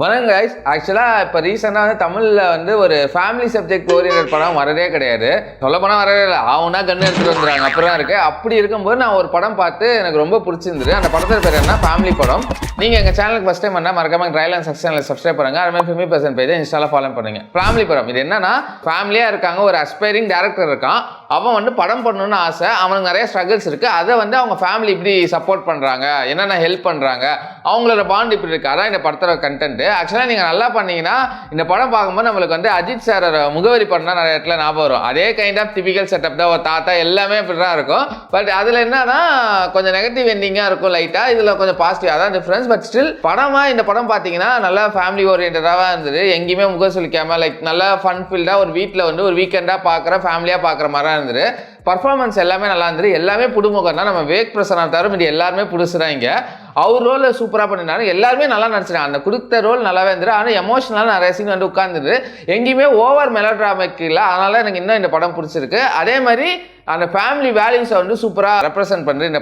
வணக்கம் கைஸ். ஆக்சுவலாக இப்போ ரீசெண்டாக வந்து தமிழில் வந்து ஒரு ஃபேமிலி சப்ஜெக்ட் ஓரியன்ட் படம் வரதே கிடையாது. சொல்ல போனால் வரவே இல்லை. ஆவுனா கன்று எடுத்துகிட்டு வந்துடுறாங்க. அப்புறம் இருக்குது. அப்படி இருக்கும்போது நான் ஒரு படம் பார்த்து எனக்கு ரொம்ப பிடிச்சிருந்தது. அந்த படத்தோட பேர் என்ன, ஃபேமிலி படம். நீங்கள் எங்கள் சேனலுக்கு ஃபஸ்ட் டைம் பண்ணால் மறக்காம ட்ரையல் அண்ட் சக்ஸஸ் சப்ஸ்கிரைப் பண்ணுங்கள். அது மாதிரி ஃபிமி பர்சன் பேஜை இன்ஸ்டாவில் ஃபாலோ பண்ணுங்கள். ஃபேமிலி படம் இது என்னன்னா, ஃபேமிலியாக இருக்காங்க, ஒரு அஸ்பைரிங் டேரக்டர் இருக்கான். அவன் வந்து படம் பண்ணணும்னு ஆசை, அவனுக்கு நிறைய ஸ்ட்ரகிள்ஸ் இருக்குது. அதை வந்து அவங்க ஃபேமிலி இப்படி சப்போர்ட் பண்ணுறாங்க, என்னென்ன ஹெல்ப் பண்ணுறாங்க, அவங்களோட பாண்ட் இப்படி இருக்குது. அதான் இந்த படத்தோட கண்டென்ட். ஆக்சுவலாக நீங்கள் நல்லா பண்ணீங்கன்னா இந்த படம் பார்க்கும்போது நம்மளுக்கு வந்து அஜித் சார் முகவரி படம் நிறைய இடத்துல ஞாபகம் வரும். அதே கைண்ட் ஆஃப் டிபிக்கல் செட்டப் தான், ஒரு தாத்தா எல்லாமே இப்படிதான் இருக்கும். பட் அதில் என்னன்னா கொஞ்சம் நெகட்டிவ் எண்டிங்காக இருக்கும் லைட்டாக, இதில் கொஞ்சம் பாசிட்டிவ், அதான் டிஃப்ரென்ஸ். பட் ஸ்டில் படமாக இந்த படம் பார்த்தீங்கன்னா நல்லா ஃபேமிலி ஓரியன்டாக இருந்தது. எங்கேயுமே முகம் சொல்லிக்காமல் லைக் நல்லா ஃபன் ஃபீல்டாக ஒரு வீட்டில் வந்து ஒரு வீக்கெண்டாக பார்க்குற ஃபேமிலியாக பார்க்குற மாதிரி இருந்தது. பர்ஃபார்மன்ஸ் எல்லாமே நல்லா இருந்தது. எல்லாமே புதுமுகம் தான். நம்ம விவேக் பிரசன்னா தவிர இது எல்லாருமே புதுசுதான். இங்கே அவர் ரோல் சூப்பராக பண்ணினாரு. எல்லாருமே நல்லா நடிச்சிட்டாங்க. அந்த கொடுத்த ரோல் நல்லாவே இருந்தது. ஆனால் எமோஷனலாக நிறைய சீன் வந்து உட்கார்ந்துது. எங்கேயுமே ஓவர் மெலோட்ராமிக் இல்லை. அதனால எனக்கு இன்னும் இந்த படம் பிடிச்சிருக்கு. அதே மாதிரி அந்த ஃபேமிலி வேல்யூஸை வந்து சூப்பராக ரெப்ரசென்ட் பண்ணுறது இந்த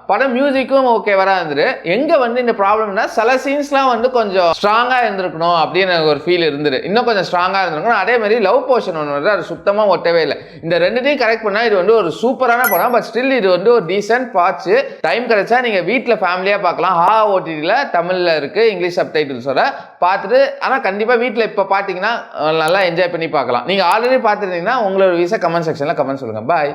படம் மியூசிக்கும் ஓகேவராக இருந்தது. எங்கே வந்து இந்த ப்ராப்ளம்னா சில சீன்ஸ்லாம் வந்து கொஞ்சம் ஸ்ட்ராங்காக இருந்திருக்கணும் அப்படின்னு எனக்கு ஒரு ஃபீல் இருந்தது. இன்னும் கொஞ்சம் ஸ்ட்ராங்காக இருந்திருக்கணும். அதே மாதிரி லவ் போர்ஷன் ஒன்று வந்து அது சுத்தமாக ஒட்டவே இல்லை. இந்த ரெண்டுத்தையும் கரெக்ட் பண்ணால் இது வந்து ஒரு சூப்பரான படம். பட் ஸ்டில் இது வந்து ஒரு டீசென்ட் பார்ட்ஸ். டைம் கிடைச்சா நீங்கள் வீட்டில் ஃபேமிலியாக பார்க்கலாம். ஓடிடியில் தமிழில் இருக்குது, இங்கிலீஷ் சப்டைட்டில்ஸோட பார்த்துட்டு. ஆனால் கண்டிப்பாக வீட்டில் இப்போ பார்த்தீங்கன்னா நல்லா என்ஜாய் பண்ணி பார்க்கலாம். நீங்கள் ஆல்ரெடி பார்த்துருந்தீங்கன்னா உங்களோட விசா கமெண்ட் செக்ஷனில் கமெண்ட் சொல்லுங்கள். பாய்.